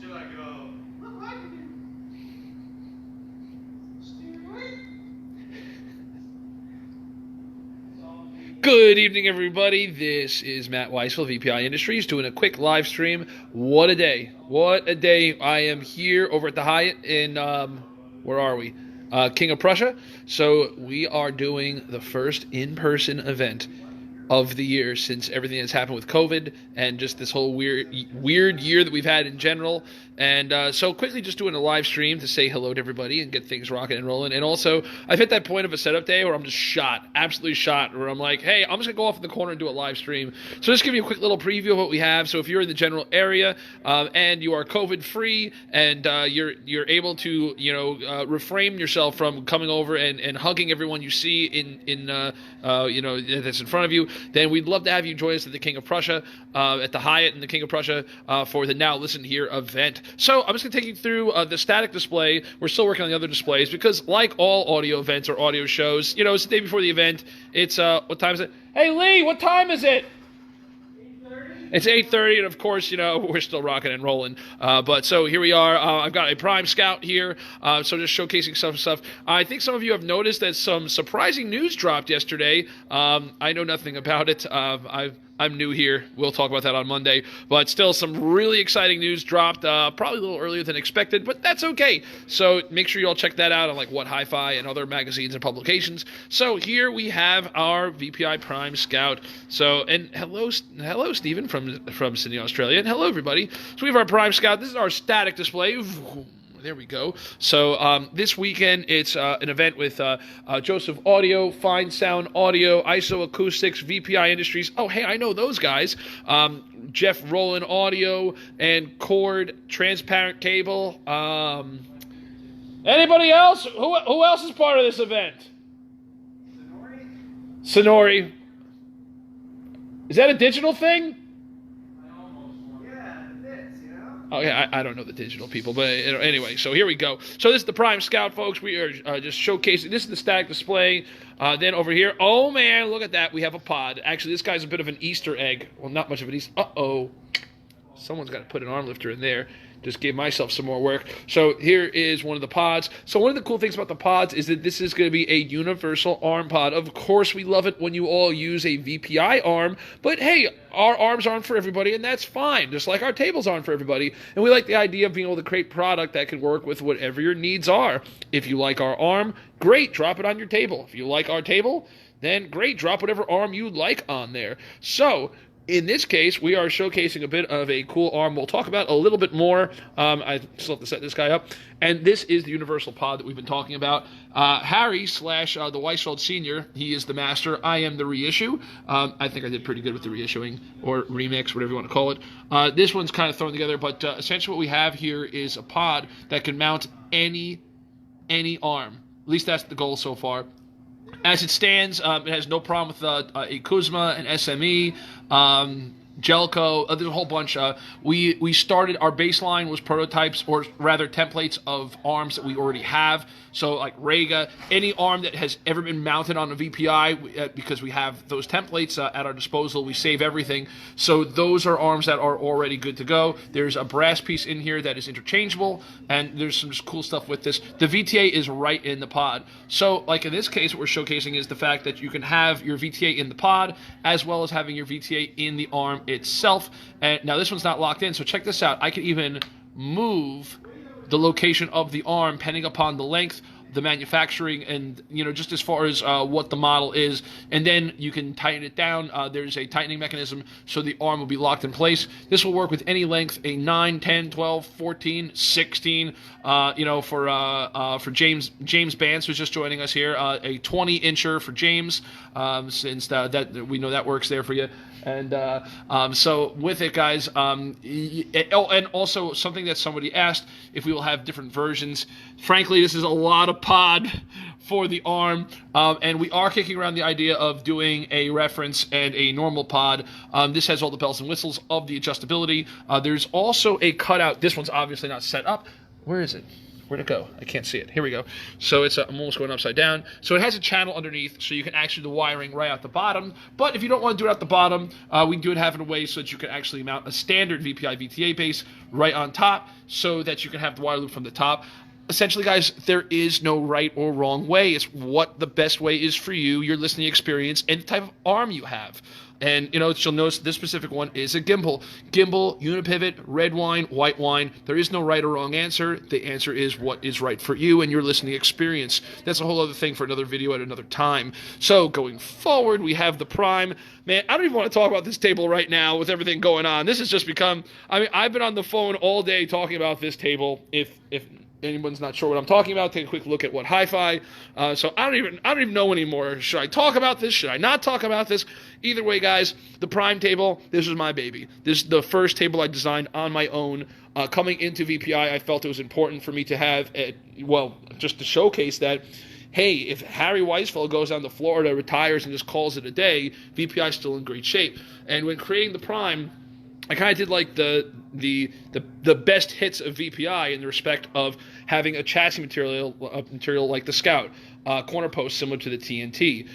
Should I go? Good evening, everybody. This is Matt Weisfeld, VPI Industries, doing a quick live stream. What a day. What a day. I am here over at the Hyatt in, where are we? King of Prussia. So we are doing the first in-person event of the year since everything that's happened with COVID and just this whole weird year that we've had in general. And so quickly just doing a live stream to say hello to everybody and get things rocking and rolling. And also, I've hit that point of a setup day where I'm just absolutely shot, where I'm like, hey, I'm just going to go off in the corner and do a live stream. So just give you a quick little preview of what we have. So if you're in the general area and you are COVID-free and you're able to, refrain yourself from coming over and hugging everyone you see in that's in front of you, then we'd love to have you join us at the King of Prussia, at the Hyatt in the King of Prussia for the Now Listen Here event. So I'm just going to take you through the static display. We're still working on the other displays because like all audio events or audio shows, it's the day before the event. It's, what time is it? Hey, Lee, what time is it? 8:30. It's 8:30, and of course, we're still rocking and rolling. But so here we are. I've got a Prime Scout here, so just showcasing some stuff. I think some of you have noticed that some surprising news dropped yesterday. I know nothing about it. I'm new here. We'll talk about that on Monday. But still, some really exciting news dropped, probably a little earlier than expected, but that's okay. So make sure you all check that out on What Hi-Fi and other magazines and publications. So here we have our VPI Prime Scout. So, and hello Stephen from Sydney, Australia, and hello everybody. So we have our Prime Scout. This is our static display. There we go. So this weekend, it's an event with Joseph Audio, Fine Sound Audio, ISO Acoustics, VPI Industries. Oh, hey, I know those guys. Jeff Rowland Audio and Cord Transparent Cable. Anybody else? Who else is part of this event? Sonori. Is that a digital thing? Oh, yeah, I don't know the digital people, but anyway, so here we go. So this is the Prime Scout, folks. We are just showcasing. This is the static display. Then over here, oh, man, look at that. We have a pod. Actually, this guy's a bit of an Easter egg. Well, not much of an Easter. Uh-oh. Someone's got to put an arm lifter in there. Just gave myself some more work. So here is one of the pods. So one of the cool things about the pods is that this is going to be a universal arm pod. Of course, we love it when you all use a VPI arm, but hey, our arms aren't for everybody, and that's fine, just like our tables aren't for everybody. And we like the idea of being able to create product that can work with whatever your needs are. If you like our arm, great, drop it on your table. If you like our table, then great, drop whatever arm you like on there. So in this case, we are showcasing a bit of a cool arm we'll talk about a little bit more. I still have to set this guy up. And this is the universal pod that we've been talking about. Harry / the Weisfeld Senior, he is the master. I am the reissue. I think I did pretty good with the reissuing or remix, whatever you want to call it. This one's kind of thrown together, but essentially what we have here is a pod that can mount any arm. At least that's the goal so far. As it stands, it has no problem with a Kuzma, an SME, Jelco. There's a whole bunch. We started, our baseline was prototypes, or rather templates of arms that we already have. So like Rega, any arm that has ever been mounted on a VPI, because we have those templates at our disposal, we save everything. So those are arms that are already good to go. There's a brass piece in here that is interchangeable, and there's some just cool stuff with this. The VTA is right in the pod. So like in this case, what we're showcasing is the fact that you can have your VTA in the pod, as well as having your VTA in the arm itself. And now this one's not locked in, so check this out. I can even move the location of the arm depending upon the length, the manufacturing, and just as far as what the model is, and then you can tighten it down. There's a tightening mechanism, so the arm will be locked in place. This will work with any length, a 9, 10, 12, 14, 16, for James Bance, who's just joining us here, a 20-incher for James, since that we know that works there for you. And so with it, guys, and also something that somebody asked, if we will have different versions. Frankly, this is a lot of pod for the arm, and we are kicking around the idea of doing a reference and a normal pod. This has all the bells and whistles of the adjustability. There's also a cutout. This one's obviously not set up. Where is it? Where'd it go? I can't see it. Here we go. So it's I'm almost going upside down. So it has a channel underneath, so you can actually do the wiring right out the bottom. But if you don't want to do it at the bottom, we do have it in a way so that you can actually mount a standard VPI VTA base right on top, so that you can have the wire loop from the top. Essentially, guys, there is no right or wrong way. It's what the best way is for you, your listening experience, and the type of arm you have. And, you'll notice this specific one is a gimbal. Gimbal, unipivot, red wine, white wine. There is no right or wrong answer. The answer is what is right for you and your listening experience. That's a whole other thing for another video at another time. So, going forward, we have the Prime. Man, I don't even want to talk about this table right now with everything going on. This has just become... I've been on the phone all day talking about this table. If anyone's not sure what I'm talking about, take a quick look at what hi-fi. So I don't even know anymore. Should I talk about this? Should I not talk about this? Either way, guys, the Prime table, this is my baby. This is the first table I designed on my own. Coming into VPI, I felt it was important for me to have, just to showcase that, hey, if Harry Weisfeld goes down to Florida, retires, and just calls it a day, VPI is still in great shape. And when creating the Prime, I kind of did like the best hits of VPI in the respect of having a chassis material like the Scout, corner post similar to the TNT.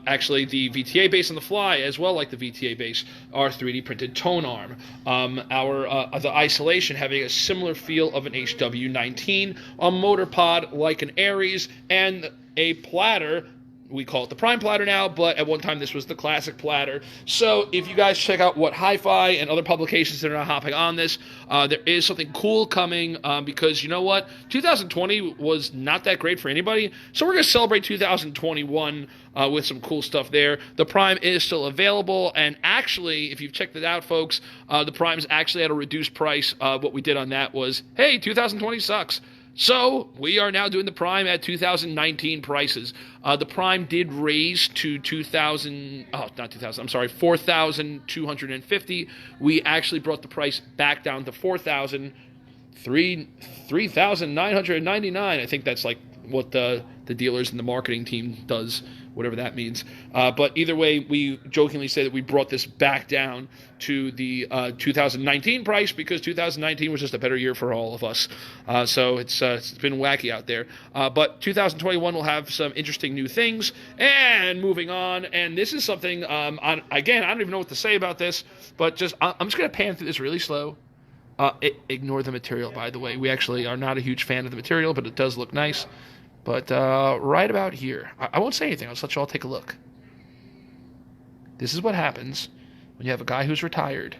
Actually, the VTA base on the Fly, as well like the VTA base, are 3D printed tone arm. The isolation having a similar feel of an HW19, a motor pod like an Aries, and a platter. We call it the Prime platter now, but at one time this was the classic platter. So if you guys check out what Hi-Fi and other publications that are now hopping on this, there is something cool coming, because you know what? 2020 was not that great for anybody, so we're going to celebrate 2021 with some cool stuff there. The Prime is still available, and actually, if you've checked it out, folks, the Prime's actually at a reduced price. What we did on that was, hey, 2020 sucks. So, we are now doing the Prime at 2019 prices. The Prime did raise to 4,250. We actually brought the price back down to 3,999. I think that's like what the dealers and the marketing team does, whatever that means. But either way, we jokingly say that we brought this back down to the 2019 price, because 2019 was just a better year for all of us. So it's been wacky out there. But 2021 will have some interesting new things. And moving on, and this is something, again, I don't even know what to say about this, but I'm just going to pan through this really slow. Ignore the material, by the way. We actually are not a huge fan of the material, but it does look nice. But right about here, I won't say anything. I'll just let you all take a look. This is what happens when you have a guy who's retired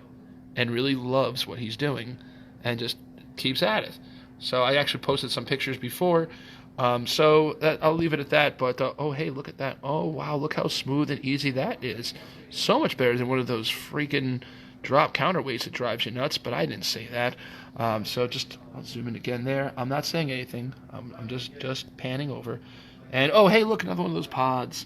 and really loves what he's doing and just keeps at it. So I actually posted some pictures before, so I'll leave it at that. But, oh, hey, look at that. Oh, wow, look how smooth and easy that is. So much better than one of those freaking drop counterweights that drives you nuts, but I didn't say that. So I'll zoom in again there. I'm not saying anything. I'm just panning over. And, oh, hey, look, another one of those pods.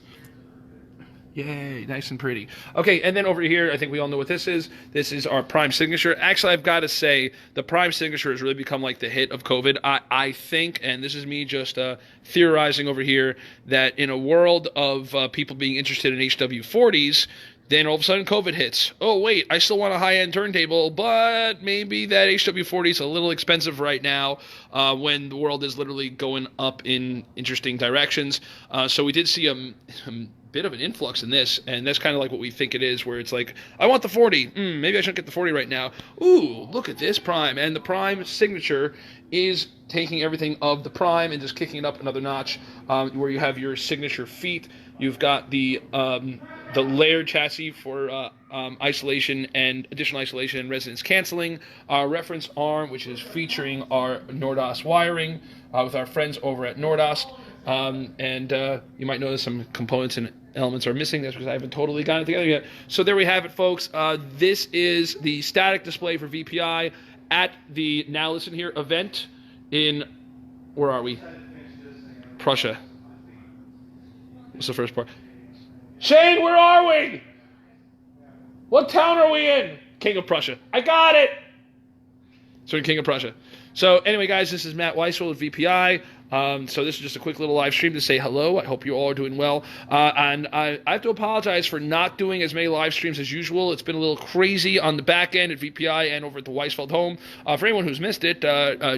Yay, nice and pretty. Okay, and then over here, I think we all know what this is. This is our Prime Signature. Actually, I've got to say, the Prime Signature has really become like the hit of COVID. I think, and this is me just theorizing over here, that in a world of people being interested in HW40s, then all of a sudden COVID hits. Oh, wait, I still want a high-end turntable, but maybe that HW40 is a little expensive right now when the world is literally going up in interesting directions. So we did see a bit of an influx in this, and that's kind of like what we think it is, where it's like, I want the 40. Maybe I shouldn't get the 40 right now. Ooh, look at this Prime. And the Prime Signature is taking everything of the Prime and just kicking it up another notch, where you have your signature feet. You've got the layered chassis for isolation and additional isolation and resonance canceling. Our reference arm, which is featuring our Nordost wiring with our friends over at Nordost. And you might notice some components and elements are missing. That's because I haven't totally gotten it together yet. So there we have it, folks. This is the static display for VPI at the Now Listen Here event in, where are we? Prussia. What's the first part? Shane, where are we? What town are we in? King of Prussia. I got it! So in King of Prussia. So anyway, guys, this is Matt Weisfeld with VPI. So this is just a quick little live stream to say hello. I hope you all are doing well. And I have to apologize for not doing as many live streams as usual. It's been a little crazy on the back end at VPI and over at the Weisfeld home. For anyone who's missed it,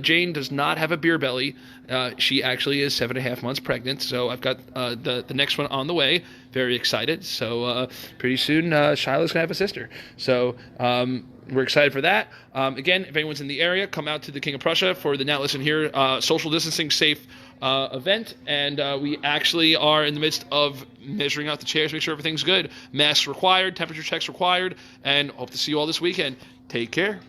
Jane does not have a beer belly. She actually is 7.5 months pregnant. So I've got the next one on the way. Very excited. So pretty soon, Shiloh's going to have a sister. So we're excited for that. Again, if anyone's in the area, come out to the King of Prussia for the Now Listen Here social distancing safe event. And we actually are in the midst of measuring out the chairs, make sure everything's good. Masks required, temperature checks required, and hope to see you all this weekend. Take care.